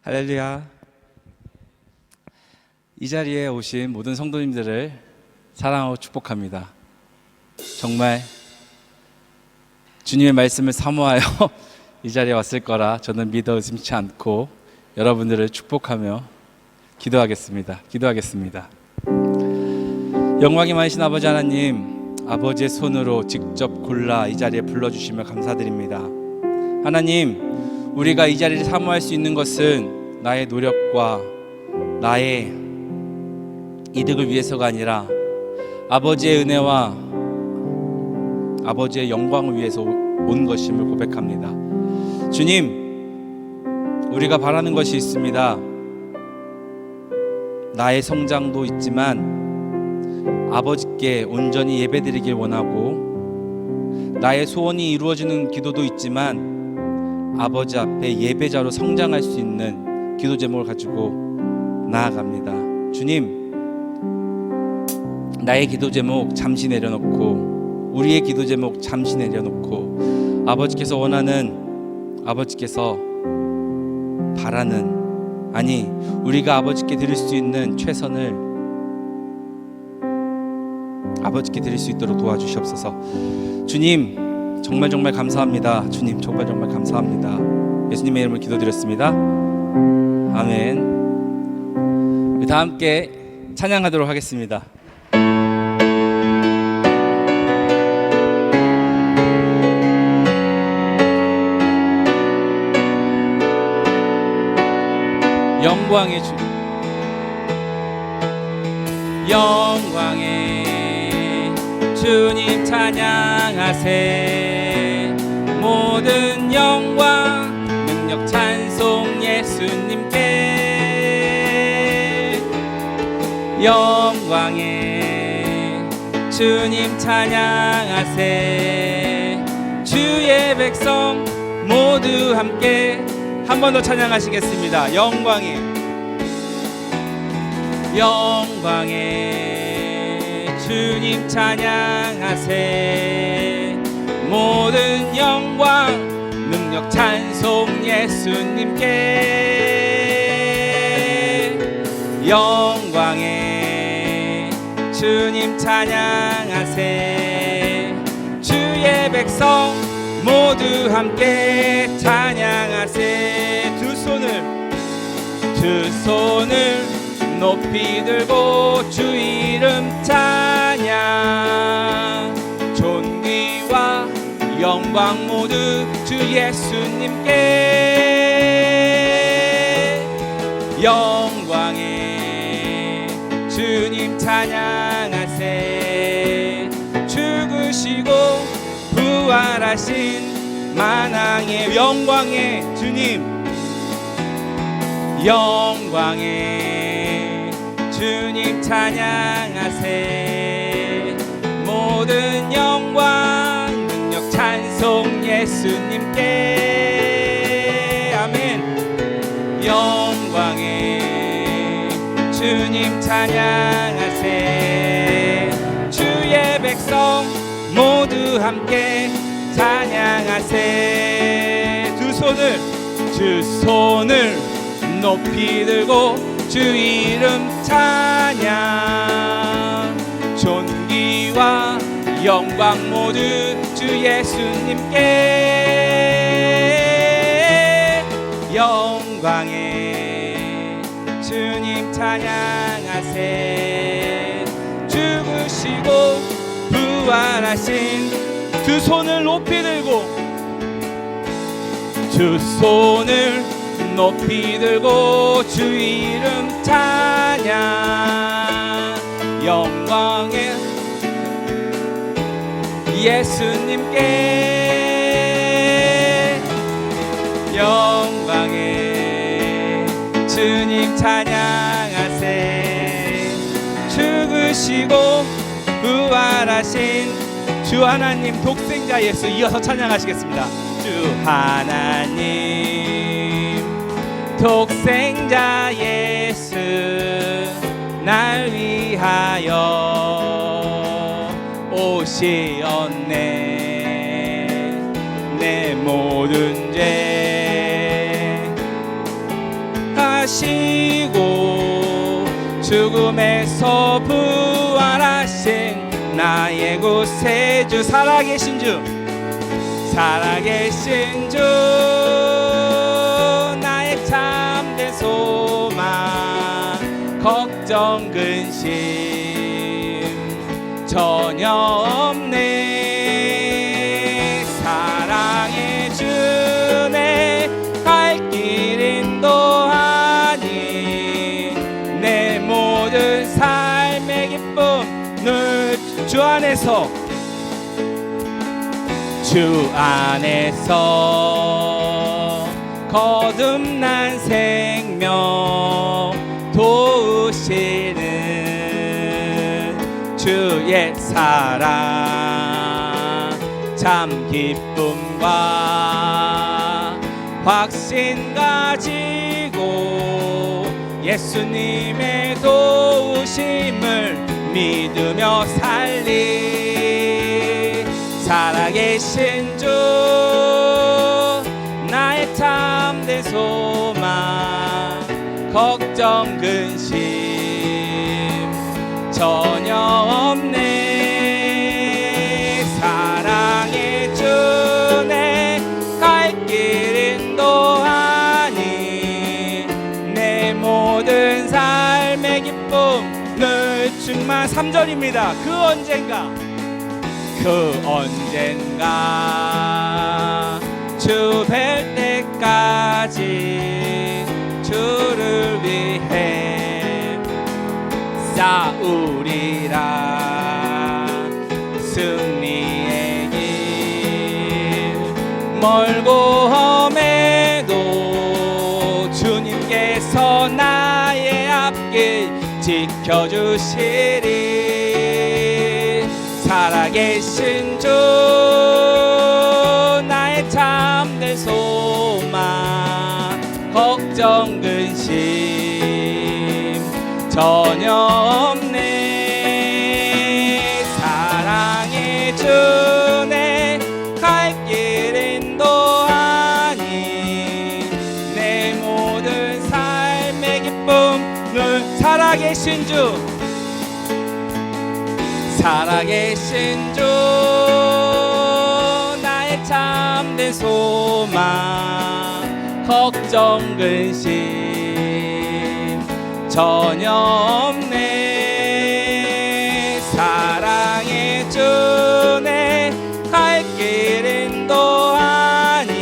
할렐루야. 이 자리에 오신 모든 성도님들을 사랑하고 축복합니다. 정말 주님의 말씀을 사모하여 이 자리에 왔을 거라 저는 믿어 의심치 않고 여러분들을 축복하며 기도하겠습니다. 영광이 많으신 아버지 하나님, 아버지의 손으로 직접 골라 이 자리에 불러주시며 감사드립니다. 하나님, 우리가 이 자리를 사모할 수 있는 것은 나의 노력과 나의 이득을 위해서가 아니라 아버지의 은혜와 아버지의 영광을 위해서 온 것임을 고백합니다. 주님, 우리가 바라는 것이 있습니다. 나의 성장도 있지만 아버지께 온전히 예배드리길 원하고, 나의 소원이 이루어지는 기도도 있지만 아버지 앞에 예배자로 성장할 수 있는 기도 제목을 가지고 나아갑니다. 주님, 나의 기도 제목 잠시 내려놓고, 우리의 기도 제목 잠시 내려놓고, 아버지께서 원하는, 아버지께서 바라는, 아니 우리가 아버지께 드릴 수 있는 최선을 아버지께 드릴 수 있도록 도와주시옵소서. 주님, 정말 감사합니다. 주님, 정말 감사합니다. 예수님의 이름으로 기도드렸습니다. 아멘. 다 함께 찬양하도록 하겠습니다. 영광의 주, 영광의 주님 찬양하세. 모든 영광 능력 찬송 예수님께. 영광의 주님 찬양하세. 주의 백성 모두 함께 한 번 더 찬양하시겠습니다. 영광의 주님 찬양하세. 모든 영광 능력 찬송 예수님께. 영광의 주님 찬양하세. 주의 백성 모두 함께 찬양하세. 두 손을 높이 들고 주 이름 찬양. 존귀와 영광 모두 주 예수님께. 영광의 주님 찬양하세. 죽으시고 부활하신 만왕의 영광의 주님. 영광의 주님 찬양하세. 모든 영광 능력 찬송 예수님께. 아멘. 영광의 주님 찬양하세. 주의 백성 모두 함께 찬양하세. 두 손을 높이 들고 주 이름 찬양. 존귀와 영광 모두 주 예수님께. 영광의 주님 찬양하세. 죽으시고 부활하신. 두 손을 높이 들고, 두 손을 높이 들고 주 이름 찬양. 영광의 예수님께. 영광의 주님 찬양하세. 죽으시고 부활하신 주 하나님 독생자 예수 이어서 찬양하시겠습니다. 주 하나님 독생자 예수 날 위하여 오시었네. 내 모든 죄 죽으시고 죽음에서 부활하신 나의 구세주, 살아계신 주, 살아계신 주, 나의 참된 소망, 걱정 근심 전혀 없네. 사랑의 주네 갈 길 인도하니 내 모든 삶의 기쁨 늘 주 안에서, 주 안에서 거듭난 생명 도우시는 주의 사랑, 참 기쁨과 확신 가지고 예수님의 도우심을 믿으며 살리. 살아계신 주, 나의 참된 소망, 걱정 근심 전혀 없네. 사랑의 주네 갈 길 인도하니 내 모든 삶의 기쁨 늘 충만. 3절입니다. 그 언젠가 주 뵐 때까지 주를 위해 싸우리라. 승리의 길 멀고 험해도 주님께서 나의 앞길 지켜주시리. 살아계신 주, 나의 참된 소망, 걱정 근심 전혀 없네. 사랑의 주네 갈 길 인도하니 내 모든 삶의 기쁨을. 살아계신 주, 살아계신 주, 나의 참된 소망, 걱정 근심 전혀 없네. 사랑의 주네 갈 길 인도하니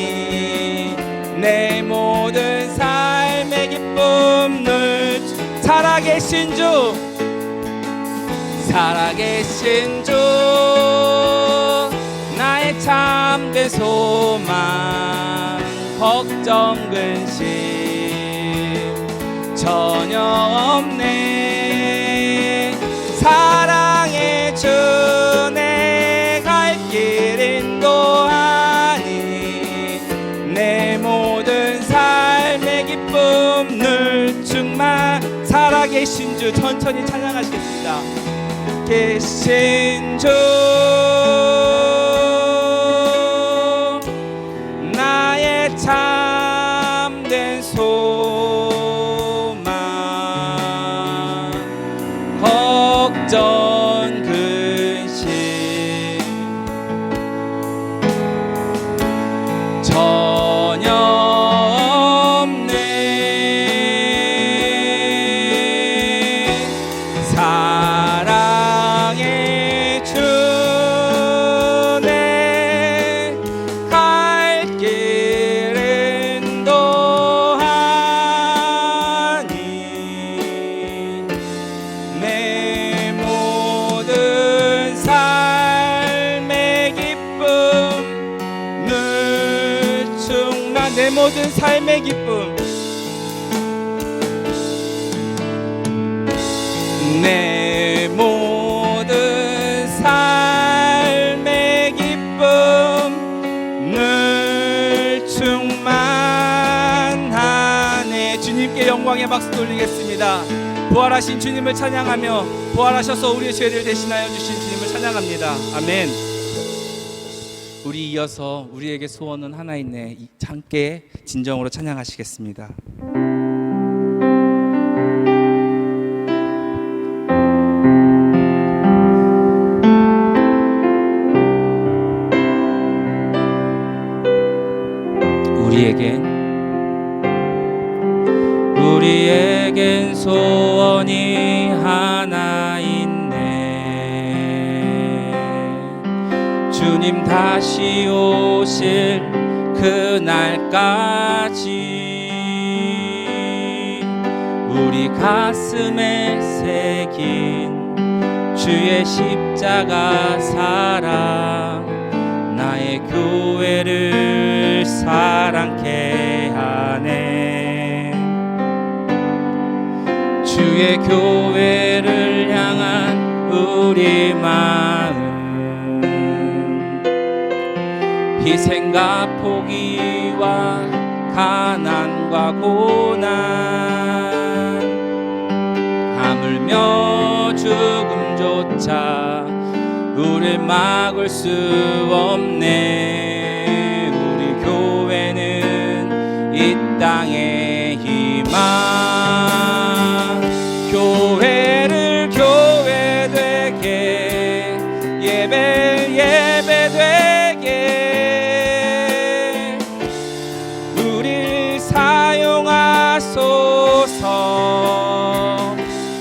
내 모든 삶의 기쁨을. 살아계신 주, 살아계신 주, 나의 참된 소망, 걱정 근심 전혀 없네. 사랑의 주네 갈 길 인도하니 내 모든 삶의 기쁨 늘 충만. 살아계신 주, 천천히 찬양하시겠습니다. 계신 주, 나의 참된 소망, 걱정 근심 전혀 없네. 사랑의 주네 갈 길 인도하니 내 모든 삶의 기쁨 늘 충만. 내 모든 삶의 기쁨, 내 모든 삶의 기쁨 늘 충만하네. 주님께 영광의 박수 돌리겠습니다. 부활하신 주님을 찬양하며 부활하셔서 우리의 죄를 대신하여 주신 주님을 찬양합니다. 아멘. 우리 이어서 우리에게 소원은 하나 있네, 함께 진정으로 찬양하시겠습니다. 우리에겐 소원이 하나 있네. 주님 다시 오실 그날까지 우리 가슴에 새긴 주의 십자가 사랑, 나의 교회를 사랑케 하네. 주의 교회를 향한 우리 마음, 희생과 포기와 가난과 고난, 하물며 죽음조차 우릴 막을 수 없네. 우리 교회는 이 땅의 희망, 교회를 교회되게, 예배를 예배되게 우릴 사용하소서.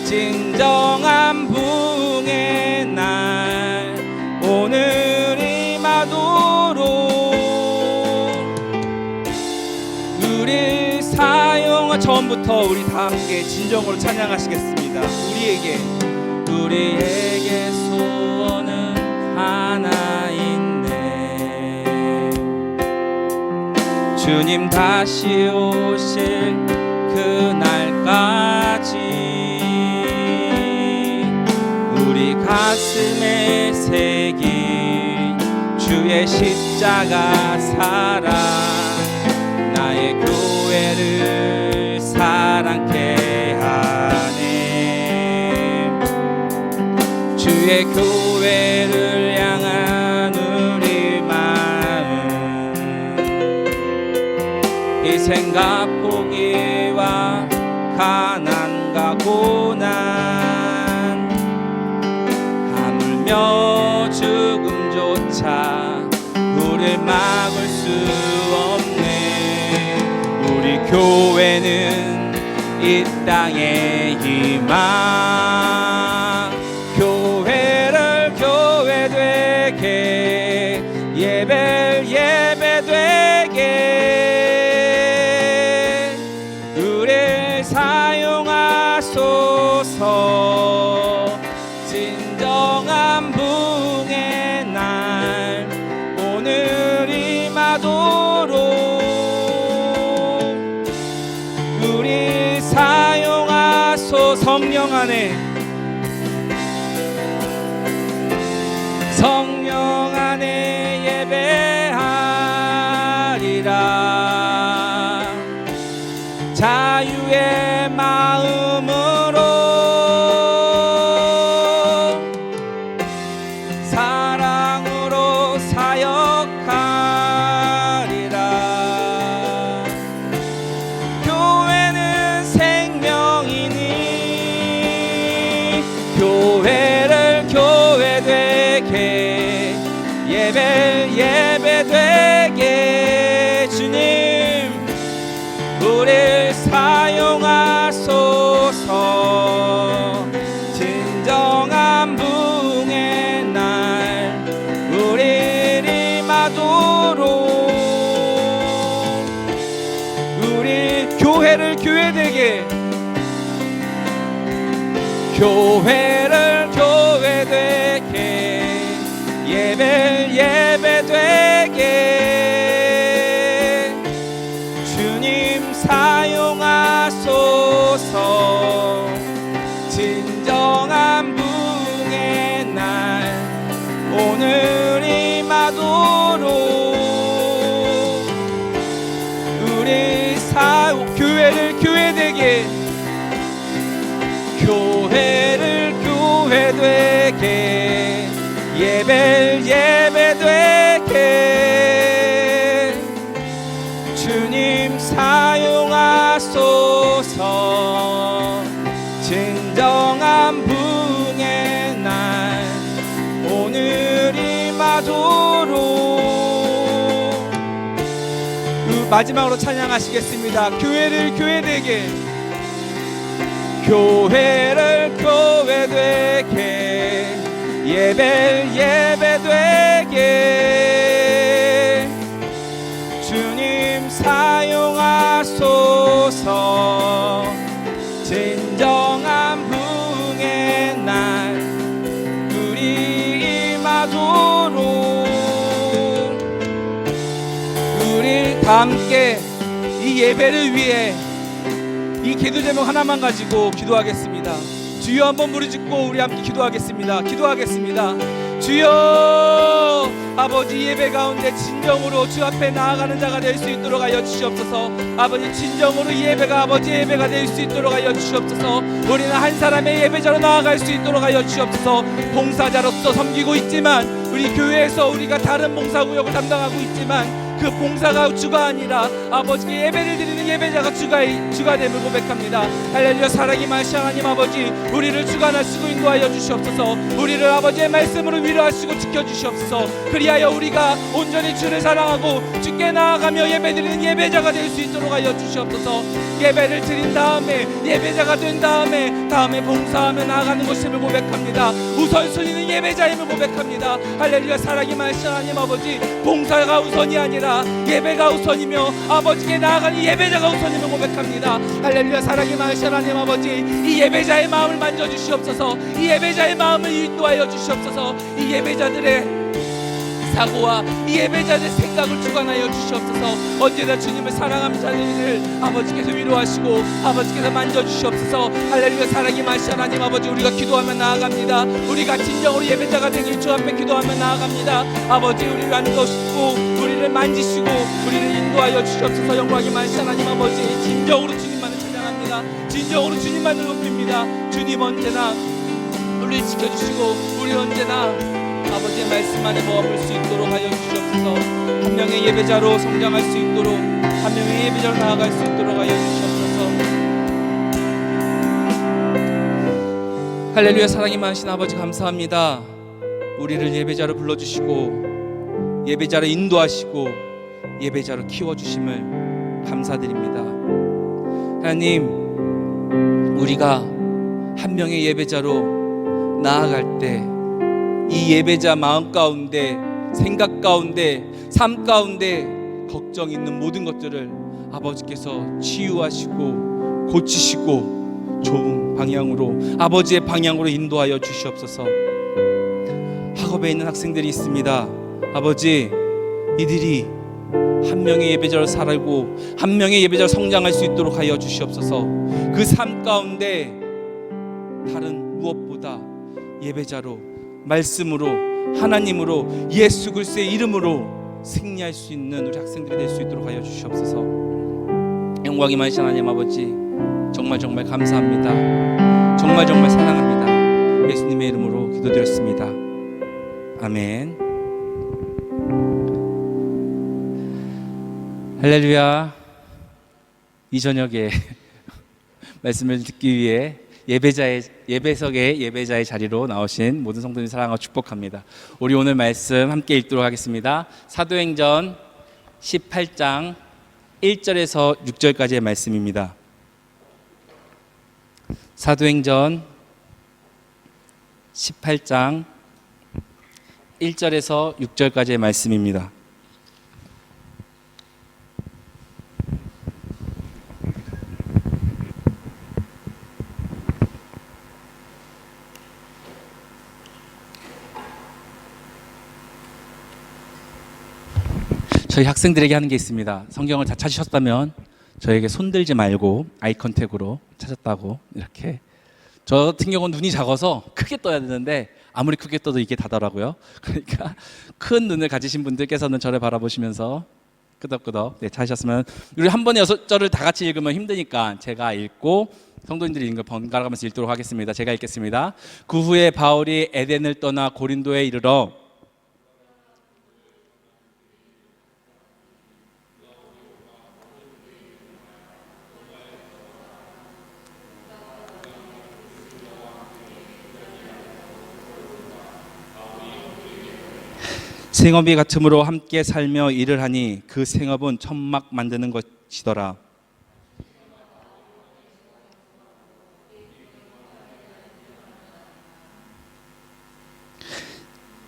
진정한 부흥의 날 오늘 임하도록 우릴 처음부터 우리 다 함께 진정으로 찬양하시겠습니다. 우리에게 소원은 하나 있네. 주님 다시 오실 그날까지 우리 가슴에 새긴 주의 십자가 사랑, 나의 교회를 사랑케 하네. 주의 교회를 향한 우리 마음, 희생과 포기와 가난과 고난, 하물며 죽음조차 우릴 막을 수 없네. 우리 교회는 이 땅의 희망, 교회를 교회되게, 예배를 예배되게 우릴 사용하소서. 진정한 부흥의 날 오늘 임하도록 우리 사용하소. 성령 안에 예배하리라. 자유의 마음으로 사랑으로 사역하리라. 교회는 생명이니 교회를 교회되게, 예배를 예배되게 주님 우릴 사용하소서. 진정한 부흥의 날 우릴 임하도록 우리 교회를 교회되게, 교회를 교회되게, 예배를 예배되게 주님 사용하소서. 진정한 부흥의 날 오늘 임하도록 우리 교회를 교회되게, 교회를 교회되게, 예배를 예배되게 주님 사용하소서. 진정한 부흥의 날 오늘 임하도록 마지막으로 찬양하시겠습니다. 교회를 교회되게, 교회를 교회되게, 예배를 예배되게 주님 사용하소서. 진정한 부흥의 날 우리 임하도록 우리 함께 이 예배를 위해 이 기도 제목 하나만 가지고 기도하겠습니다. 주여 한번 부르짖고 우리 함께 기도하겠습니다. 주여, 아버지 예배 가운데 진정으로 주 앞에 나아가는 자가 될 수 있도록 하여 주시옵소서. 아버지 진정으로 예배가 아버지 예배가 될 수 있도록 하여 주시옵소서. 우리는 한 사람의 예배자로 나아갈 수 있도록 하여 주시옵소서. 봉사자로서 섬기고 있지만, 우리 교회에서 우리가 다른 봉사구역을 담당하고 있지만 그 봉사가 주가 아니라 아버지께 예배를 드리는 예배자가 주가 됨을 고백합니다. 할렐루야. 사랑이 많으신 하나님 아버지, 우리를 주관하시고 인도하여 주시옵소서. 우리를 아버지의 말씀으로 위로하시고 지켜주시옵소서. 그리하여 우리가 온전히 주를 사랑하고 주께 나아가며 예배드리는 예배자가 될 수 있도록 하여 주시옵소서. 예배를 드린 다음에 예배자가 된 다음에 봉사하며 나아가는 것임을 고백합니다. 우선순위는 예배자임을 고백합니다. 할렐루야. 사랑이 많으신 하나님 아버지, 봉사가 우선이 아니라 예배가 우선이며 아버지께 나아가는 예배자가 우선임을 고백합니다. 할렐루야. 사랑이 많으신 하나님 아버지, 이 예배자의 마음을 만져주시옵소서. 이 예배자의 마음을 인도하여 주시옵소서. 이 예배자들의 사고와 이 예배자들의 생각을 주관하여 주시옵소서. 언제나 주님을 사랑하는 자들을 아버지께서 위로하시고 아버지께서 만져주시옵소서. 할렐루야. 사랑이 많으신 하나님 아버지, 우리가 기도하며 나아갑니다. 우리가 진정으로 예배자가 되길 주 앞에 기도하며 나아갑니다. 아버지, 우리를 안도시고 우리를 만지시고 우리를 인도하여 주시옵소서. 영광이 많으신 하나님 아버지, 진정으로 주님만을 찬양합니다. 진정으로 주님만을 높입니다. 주님 언제나 우리를 지켜주시고 우리 언제나 아버지의 말씀 안에 머물 수 있도록 하여 주시옵소서. 한 명의 예배자로 성장할 수 있도록, 한 명의 예배자로 나아갈 수 있도록 하여 주시옵소서. 할렐루야. 사랑이 많으신 아버지 감사합니다. 우리를 예배자로 불러주시고 예배자로 인도하시고 예배자로 키워주심을 감사드립니다. 하나님, 우리가 한 명의 예배자로 나아갈 때 이 예배자 마음 가운데, 생각 가운데, 삶 가운데 걱정 있는 모든 것들을 아버지께서 치유하시고 고치시고 좋은 방향으로, 아버지의 방향으로 인도하여 주시옵소서. 학업에 있는 학생들이 있습니다. 아버지, 이들이 한 명의 예배자로 살고 한 명의 예배자로 성장할 수 있도록 하여 주시옵소서. 그 삶 가운데 다른 무엇보다 예배자로, 말씀으로, 하나님으로, 예수 그리스도의 이름으로 승리할 수 있는 우리 학생들이 될 수 있도록 하여 주시옵소서. 영광이 많으신 하나님 아버지, 정말 감사합니다. 정말 사랑합니다. 예수님의 이름으로 기도드렸습니다. 아멘. 할렐루야. 이 저녁에 말씀을 듣기 위해 예배석의 예배자의 자리로 나오신 모든 성도님 사랑하고 축복합니다. 우리 오늘 말씀 함께 읽도록 하겠습니다. 사도행전 18장 1절에서 6절까지의 말씀입니다. 사도행전 18장 1절에서 6절까지의 말씀입니다. 저희 학생들에게 하는 게 있습니다. 성경을 다 찾으셨다면 저에게 손들지 말고 아이 컨택으로 찾았다고 이렇게. 저 같은 경우는 눈이 작아서 크게 떠야 되는데 아무리 크게 떠도 이게 다더라고요. 그러니까 큰 눈을 가지신 분들께서는 저를 바라보시면서 끄덕끄덕 찾으셨으면, 우리 한 번에 6절을 다 같이 읽으면 힘드니까 제가 읽고 성도님들이 읽는 걸 번갈아 가면서 읽도록 하겠습니다. 제가 읽겠습니다. 그 후에 바울이 에덴을 떠나 고린도에 이르러 생업이 같음으로 함께 살며 일을 하니 그 생업은 천막 만드는 것이더라.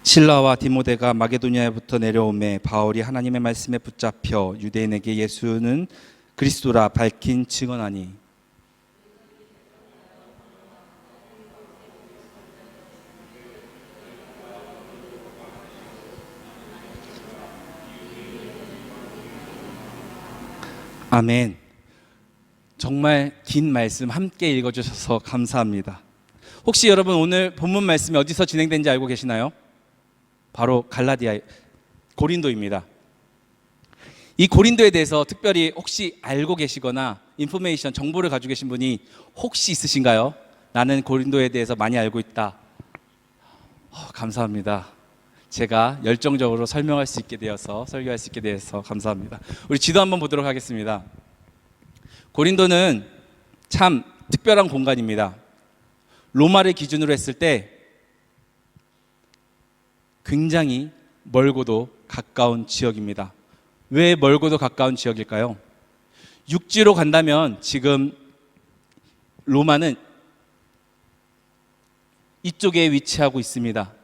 실라와 디모데가 마게도니아부터 내려오매 바울이 하나님의 말씀에 붙잡혀 유대인에게 예수는 그리스도라 밝힌 증언하니 아멘. 정말 긴 말씀 함께 읽어주셔서 감사합니다. 혹시 여러분 오늘 본문 말씀이 어디서 진행된지 알고 계시나요? 바로 갈라디아 고린도입니다. 이 고린도에 대해서 특별히 혹시 알고 계시거나 인포메이션 정보를 가지고 계신 분이 혹시 있으신가요? 나는 고린도에 대해서 많이 알고 있다. 감사합니다. 제가 열정적으로 설명할 수 있게 되어서 설교할 수 있게 되어서 감사합니다. 우리 지도 한번 보도록 하겠습니다. 고린도는 참 특별한 공간입니다. 로마를 기준으로 했을 때 굉장히 멀고도 가까운 지역입니다. 왜 멀고도 가까운 지역일까요? 육지로 간다면 지금 로마는 이쪽에 위치하고 있습니다.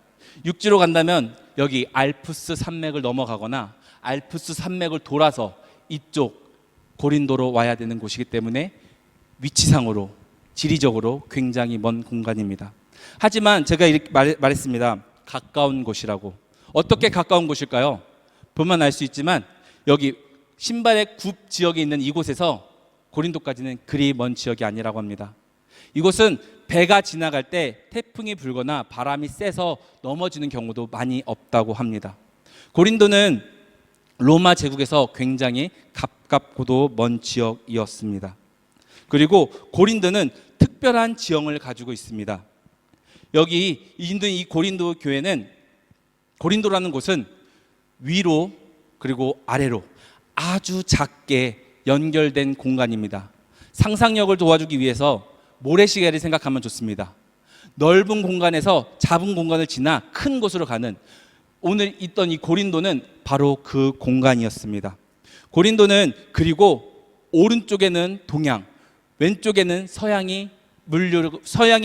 육지로 간다면 여기 알프스 산맥을 넘어가거나 알프스 산맥을 돌아서 이쪽 고린도로 와야 되는 곳이기 때문에 위치상으로 지리적으로 굉장히 먼 공간입니다. 하지만 제가 이렇게 말했습니다. 가까운 곳이라고. 어떻게 가까운 곳일까요? 보면 알 수 있지만 여기 신발의 굽 지역에 있는 이곳에서 고린도까지는 그리 먼 지역이 아니라고 합니다. 이곳은 배가 지나갈 때 태풍이 불거나 바람이 세서 넘어지는 경우도 많이 없다고 합니다. 고린도는 로마 제국에서 굉장히 가깝고도 먼 지역이었습니다. 그리고 고린도는 특별한 지형을 가지고 있습니다. 여기 있는 이 고린도 교회는, 고린도라는 곳은 위로 그리고 아래로 아주 작게 연결된 공간입니다. 상상력을 도와주기 위해서 모래시계를 생각하면 좋습니다. 넓은 공간에서 작은 공간을 지나 큰 곳으로 가는, 오늘 있던 이 고린도는 바로 그 공간이었습니다. 고린도는 그리고 오른쪽에는 동양, 왼쪽에는 서양의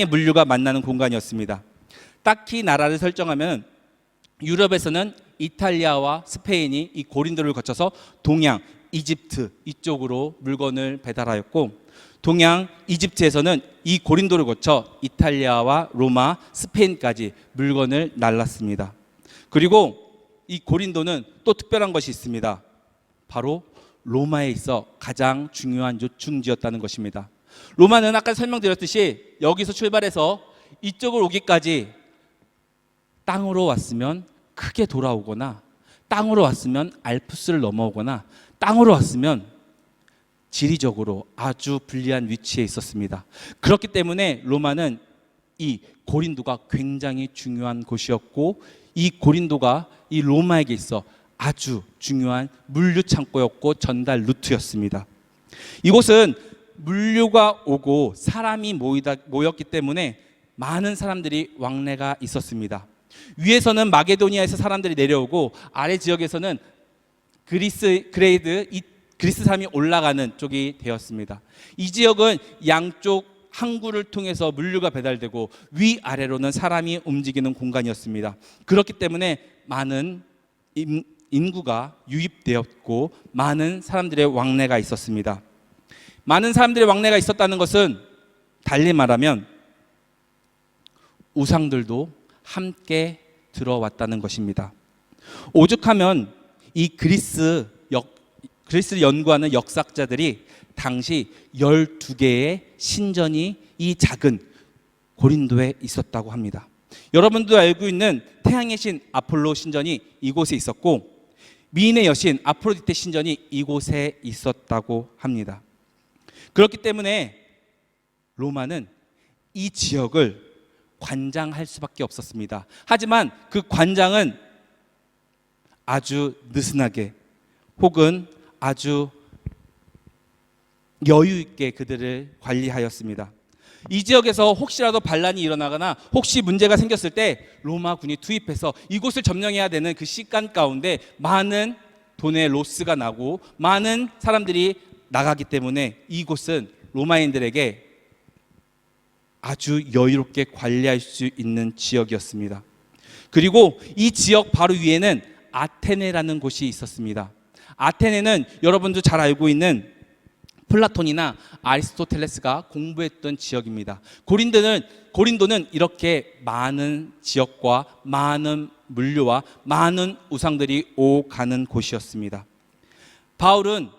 물류가 만나는 공간이었습니다. 딱히 나라를 설정하면 유럽에서는 이탈리아와 스페인이 이 고린도를 거쳐서 동양, 이집트 이쪽으로 물건을 배달하였고, 동양 이집트에서는 이 고린도를 거쳐 이탈리아와 로마, 스페인까지 물건을 날랐습니다. 그리고 이 고린도는 또 특별한 것이 있습니다. 바로 로마에 있어 가장 중요한 요충지였다는 것입니다. 로마는 아까 설명드렸듯이 여기서 출발해서 이쪽으로 오기까지 땅으로 왔으면 크게 돌아오거나, 땅으로 왔으면 알프스를 넘어오거나, 땅으로 왔으면 지리적으로 아주 불리한 위치에 있었습니다. 그렇기 때문에 로마는 이 고린도가 굉장히 중요한 곳이었고, 이 고린도가 이 로마에게 있어 아주 중요한 물류 창고였고 전달 루트였습니다. 이곳은 물류가 오고 사람이 모였기 때문에 많은 사람들이 왕래가 있었습니다. 위에서는 마게도니아에서 사람들이 내려오고 아래 지역에서는 그리스 사람이 올라가는 쪽이 되었습니다. 이 지역은 양쪽 항구를 통해서 물류가 배달되고 위아래로는 사람이 움직이는 공간이었습니다. 그렇기 때문에 많은 인구가 유입되었고 많은 사람들의 왕래가 있었습니다. 많은 사람들의 왕래가 있었다는 것은 달리 말하면 우상들도 함께 들어왔다는 것입니다. 오죽하면 이 그리스를 연구하는 역사학자들이 당시 12개의 신전이 이 작은 고린도에 있었다고 합니다. 여러분도 알고 있는 태양의 신 아폴로 신전이 이곳에 있었고, 미인의 여신 아프로디테 신전이 이곳에 있었다고 합니다. 그렇기 때문에 로마는 이 지역을 관장할 수밖에 없었습니다. 하지만 그 관장은 아주 느슨하게 혹은 아주 여유 있게 그들을 관리하였습니다. 이 지역에서 혹시라도 반란이 일어나거나 혹시 문제가 생겼을 때 로마군이 투입해서 이곳을 점령해야 되는 그 시간 가운데 많은 돈의 로스가 나고 많은 사람들이 나가기 때문에 이곳은 로마인들에게 아주 여유롭게 관리할 수 있는 지역이었습니다. 그리고 이 지역 바로 위에는 아테네라는 곳이 있었습니다. 아테네는 여러분도 잘 알고 있는 플라톤이나 아리스토텔레스가 공부했던 지역입니다. 고린도는 이렇게 많은 지역과 많은 물류와 많은 우상들이 오가는 곳이었습니다. 바울은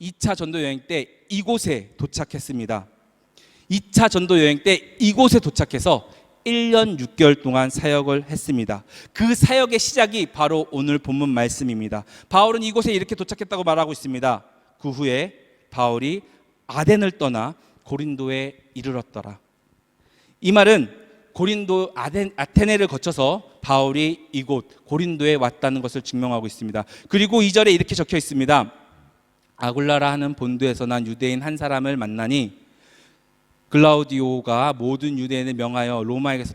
2차 전도 여행 때 이곳에 도착했습니다. 2차 전도 여행 때 이곳에 도착해서 1년 6개월 동안 사역을 했습니다. 그 사역의 시작이 바로 오늘 본문 말씀입니다. 바울은 이곳에 이렇게 도착했다고 말하고 있습니다. 그 후에 바울이 아덴을 떠나 고린도에 이르렀더라. 이 말은 고린도 아테네를 거쳐서 바울이 이곳 고린도에 왔다는 것을 증명하고 있습니다. 그리고 2절에 이렇게 적혀 있습니다. 아굴라라 하는 본도에서 난 유대인 한 사람을 만나니 글라우디오가 모든 유대인을 명하여 로마에게서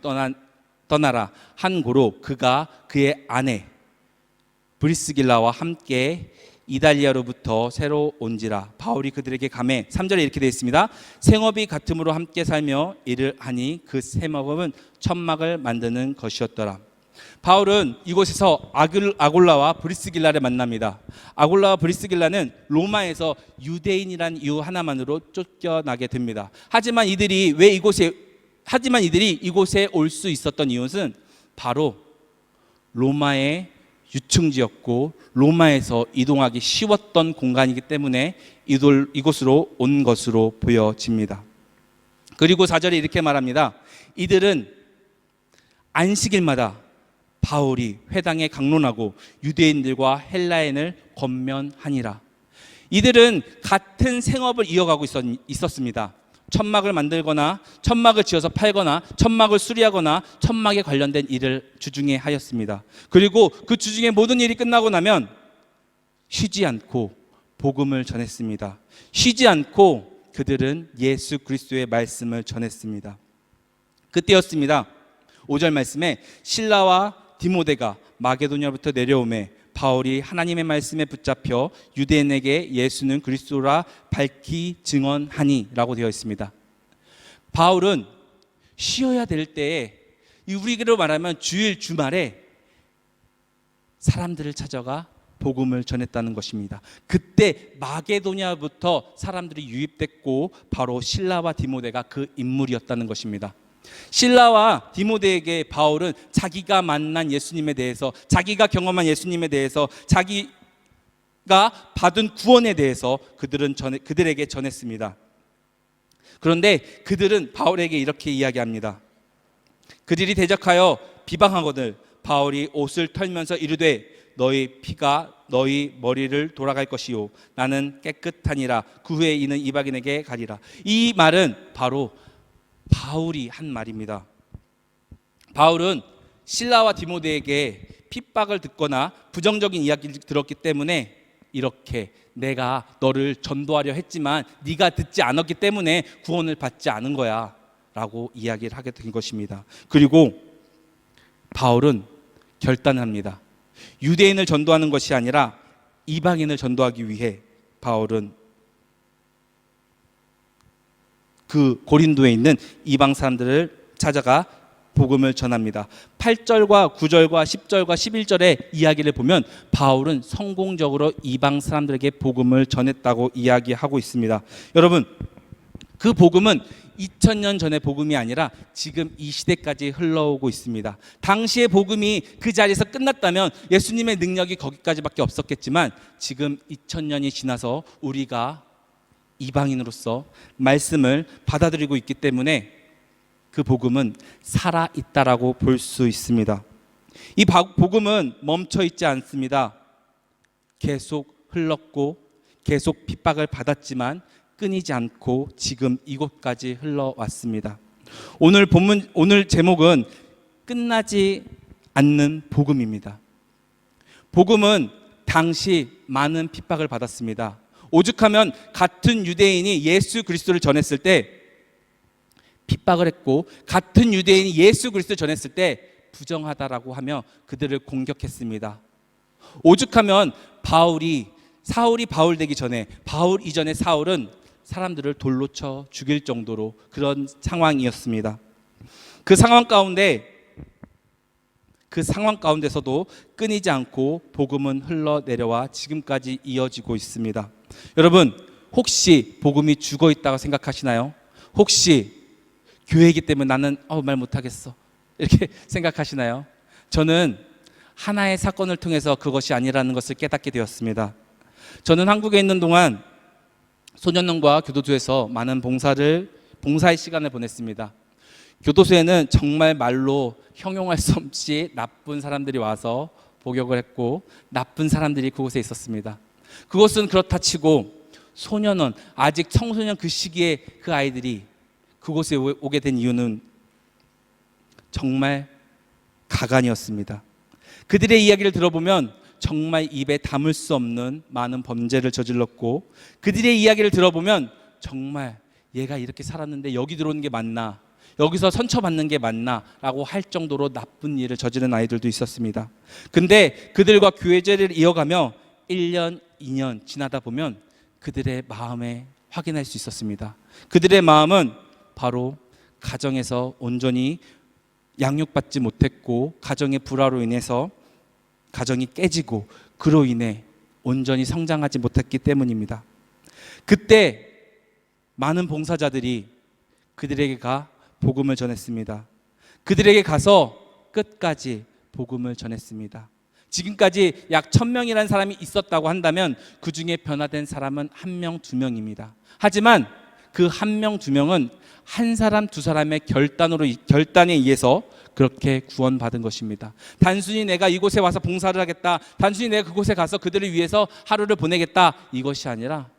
떠나라 한 고로 그가 그의 아내 브리스길라와 함께 이달리아로부터 새로 온지라. 바울이 그들에게 가매 3절에 이렇게 되어 있습니다. 생업이 같음으로 함께 살며 일을 하니 그 생업은 천막을 만드는 것이었더라. 바울은 이곳에서 아굴라와 브리스길라를 만납니다. 아굴라와 브리스길라는 로마에서 유대인이란 이유 하나만으로 쫓겨나게 됩니다. 하지만 이들이 이곳에 올 수 있었던 이유는 바로 로마의 유충지였고 로마에서 이동하기 쉬웠던 공간이기 때문에 이곳으로 온 것으로 보여집니다. 그리고 4절에 이렇게 말합니다. 이들은 안식일마다 바울이 회당에 강론하고 유대인들과 헬라인을 권면하니라. 이들은 같은 생업을 이어가고 있었습니다. 천막을 만들거나 천막을 지어서 팔거나 천막을 수리하거나 천막에 관련된 일을 주중에 하였습니다. 그리고 그 주중에 모든 일이 끝나고 나면 쉬지 않고 복음을 전했습니다. 쉬지 않고 그들은 예수 그리스도의 말씀을 전했습니다. 그때였습니다. 5절 말씀에 신라와 디모데가 마게도냐부터 내려오매 바울이 하나님의 말씀에 붙잡혀 유대인에게 예수는 그리스도라 밝히 증언하니 라고 되어 있습니다. 바울은 쉬어야 될 때에 우리로 말하면 주말에 사람들을 찾아가 복음을 전했다는 것입니다. 그때 마게도냐부터 사람들이 유입됐고 바로 신라와 디모데가 그 인물이었다는 것입니다. 신라와 디모데에게 바울은 자기가 만난 예수님에 대해서, 자기가 경험한 예수님에 대해서, 자기가 받은 구원에 대해서 그들에게 전했습니다. 그런데 그들은 바울에게 이렇게 이야기합니다. 그들이 대적하여 비방하거늘 바울이 옷을 털면서 이르되 너희 피가 너희 머리를 돌아갈 것이요 나는 깨끗하니라. 그 후에 이는 이방인에게 가리라. 이 말은 바로 바울이 한 말입니다. 바울은 실라와 디모데에게 핍박을 듣거나 부정적인 이야기를 들었기 때문에 이렇게 내가 너를 전도하려 했지만 네가 듣지 않았기 때문에 구원을 받지 않은 거야 라고 이야기를 하게 된 것입니다. 그리고 바울은 결단합니다. 유대인을 전도하는 것이 아니라 이방인을 전도하기 위해 바울은 그 고린도에 있는 이방 사람들을 찾아가 복음을 전합니다. 8절과 9절과 10절과 11절의 이야기를 보면 바울은 성공적으로 이방 사람들에게 복음을 전했다고 이야기하고 있습니다. 여러분, 그 복음은 2000년 전의 복음이 아니라 지금 이 시대까지 흘러오고 있습니다. 당시의 복음이 그 자리에서 끝났다면 예수님의 능력이 거기까지밖에 없었겠지만 지금 2000년이 지나서 우리가 이방인으로서 말씀을 받아들이고 있기 때문에 그 복음은 살아있다라고 볼 수 있습니다. 이 복음은 멈춰있지 않습니다. 계속 흘렀고 계속 핍박을 받았지만 끊이지 않고 지금 이곳까지 흘러왔습니다. 오늘 제목은 끝나지 않는 복음입니다. 복음은 당시 많은 핍박을 받았습니다. 오죽하면 같은 유대인이 예수 그리스도를 전했을 때 핍박을 했고 같은 유대인이 예수 그리스도를 전했을 때 부정하다라고 하며 그들을 공격했습니다. 오죽하면 사울이 바울 되기 전에, 바울 이전의 사울은 사람들을 돌로 쳐 죽일 정도로 그런 상황이었습니다. 그 상황 가운데서도 끊이지 않고 복음은 흘러내려와 지금까지 이어지고 있습니다. 여러분, 혹시 복음이 죽어 있다고 생각하시나요? 혹시 교회이기 때문에 나는 말 못하겠어 이렇게 생각하시나요? 저는 하나의 사건을 통해서 그것이 아니라는 것을 깨닫게 되었습니다. 저는 한국에 있는 동안 소년원과 교도소에서 많은 봉사의 시간을 보냈습니다. 교도소에는 정말 말로 형용할 수 없이 나쁜 사람들이 와서 복역을 했고 나쁜 사람들이 그곳에 있었습니다. 그것은 그렇다 치고 소년원, 아직 청소년 그 시기에 그 아이들이 그곳에 오게 된 이유는 정말 가관이었습니다. 그들의 이야기를 들어보면 정말 입에 담을 수 없는 많은 범죄를 저질렀고, 그들의 이야기를 들어보면 정말 얘가 이렇게 살았는데 여기 들어오는 게 맞나, 여기서 선처받는 게 맞나 라고 할 정도로 나쁜 일을 저지른 아이들도 있었습니다. 근데 그들과 교제를 이어가며 1년, 2년 지나다 보면 그들의 마음에 확인할 수 있었습니다. 그들의 마음은 바로 가정에서 온전히 양육받지 못했고 가정의 불화로 인해서 가정이 깨지고 그로 인해 온전히 성장하지 못했기 때문입니다. 그때 많은 봉사자들이 그들에게 가 복음을 전했습니다. 그들에게 가서 끝까지 복음을 전했습니다. 지금까지 약 1000명이라는 사람이 있었다고 한다면 그 중에 변화된 사람은 1명, 2명입니다. 하지만 그 1명, 2명은 한 사람, 두 사람의 결단에 의해서 그렇게 구원받은 것입니다. 단순히 내가 이곳에 와서 봉사를 하겠다, 단순히 내가 그곳에 가서 그들을 위해서 하루를 보내겠다, 이것이 아니라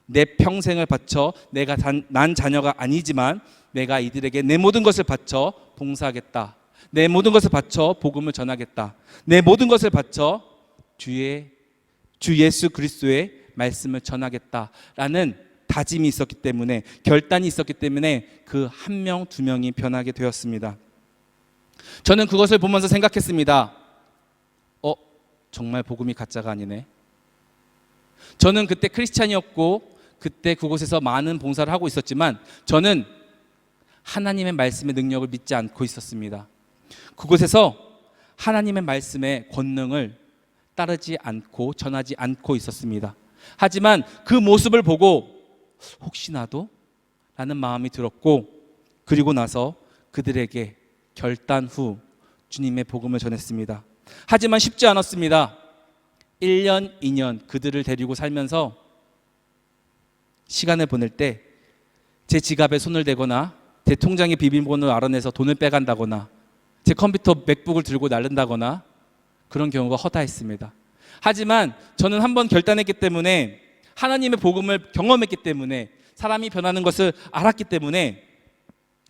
내 평생을 바쳐 내가 난 자녀가 아니지만 내가 이들에게 내 모든 것을 바쳐 봉사하겠다, 내 모든 것을 바쳐 복음을 전하겠다, 내 모든 것을 바쳐 주 예수 그리스도의 말씀을 전하겠다라는 다짐이 있었기 때문에, 결단이 있었기 때문에 그 1명, 2명이 변하게 되었습니다. 저는 그것을 보면서 생각했습니다. 정말 복음이 가짜가 아니네. 저는 그때 크리스찬이었고 그때 그곳에서 많은 봉사를 하고 있었지만 저는 하나님의 말씀의 능력을 믿지 않고 있었습니다. 그곳에서 하나님의 말씀의 권능을 따르지 않고 전하지 않고 있었습니다. 하지만 그 모습을 보고 혹시 나도? 라는 마음이 들었고, 그리고 나서 그들에게 결단 후 주님의 복음을 전했습니다. 하지만 쉽지 않았습니다. 1년, 2년 그들을 데리고 살면서 시간을 보낼 때 제 지갑에 손을 대거나 제 통장의 비밀번호를 알아내서 돈을 빼간다거나 제 컴퓨터 맥북을 들고 나른다거나 그런 경우가 허다했습니다. 하지만 저는 한번 결단했기 때문에, 하나님의 복음을 경험했기 때문에, 사람이 변하는 것을 알았기 때문에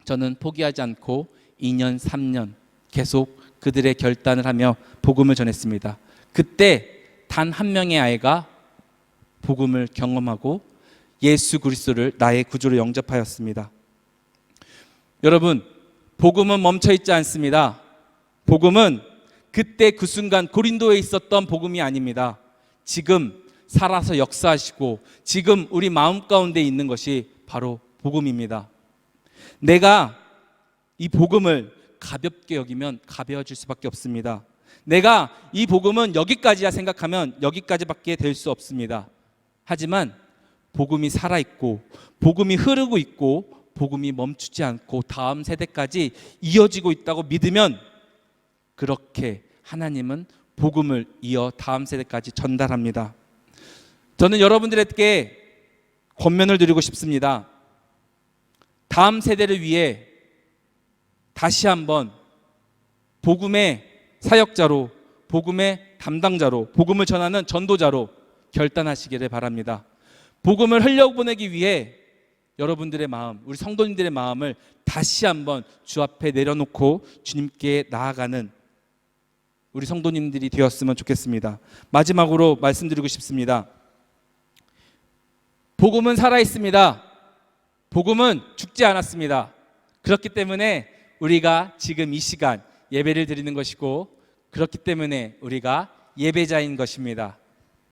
저는 포기하지 않고 2년, 3년 계속 그들의 결단을 하며 복음을 전했습니다. 그때 단 1명의 아이가 복음을 경험하고 예수 그리스도를 나의 구주로 영접하였습니다. 여러분, 복음은 멈춰있지 않습니다. 복음은 그때 그 순간 고린도에 있었던 복음이 아닙니다. 지금 살아서 역사하시고 지금 우리 마음 가운데 있는 것이 바로 복음입니다. 내가 이 복음을 가볍게 여기면 가벼워질 수밖에 없습니다. 내가 이 복음은 여기까지야 생각하면 여기까지밖에 될 수 없습니다. 하지만 복음이 살아있고 복음이 흐르고 있고 복음이 멈추지 않고 다음 세대까지 이어지고 있다고 믿으면 그렇게 하나님은 복음을 이어 다음 세대까지 전달합니다. 저는 여러분들에게 권면을 드리고 싶습니다. 다음 세대를 위해 다시 한번 복음의 사역자로, 복음의 담당자로, 복음을 전하는 전도자로 결단하시기를 바랍니다. 복음을 흘려보내기 위해 여러분들의 마음, 우리 성도님들의 마음을 다시 한번 주 앞에 내려놓고 주님께 나아가는 우리 성도님들이 되었으면 좋겠습니다. 마지막으로 말씀드리고 싶습니다. 복음은 살아있습니다. 복음은 죽지 않았습니다. 그렇기 때문에 우리가 지금 이 시간 예배를 드리는 것이고, 그렇기 때문에 우리가 예배자인 것입니다.